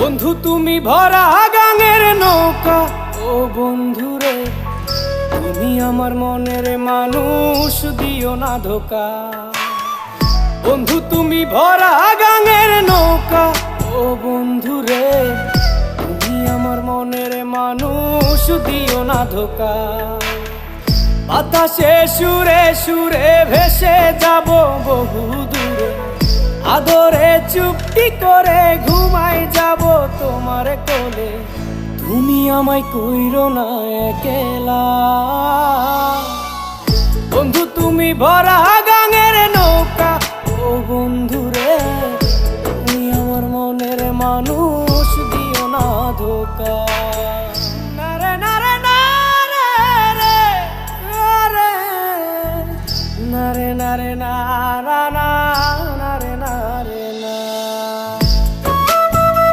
বন্ধু তুমি ভরা গাঙের নৌকা, ও বন্ধু রে তুমি আমার মনের মানুষ, দিও না ধোকা। বন্ধু তুমি ভরা গাঙের নৌকা, ও বন্ধু রে তুমি আমার মনের মানুষ, দিও না ধোকা। বাতাসে সুরে সুরে ভেসে যাব বহু দূরে, আদরে চুপটি করে ঘুমাই যাব তোমার কোলে। তুমি আমায় কইরো না একলা, বন্ধু তুমি ভরা গাঙের নৌকা, ও বন্ধু রে তুমি আমার মনের মানুষ, দিও না ধোকা। নারে নারে নারে রে, নারে নারে না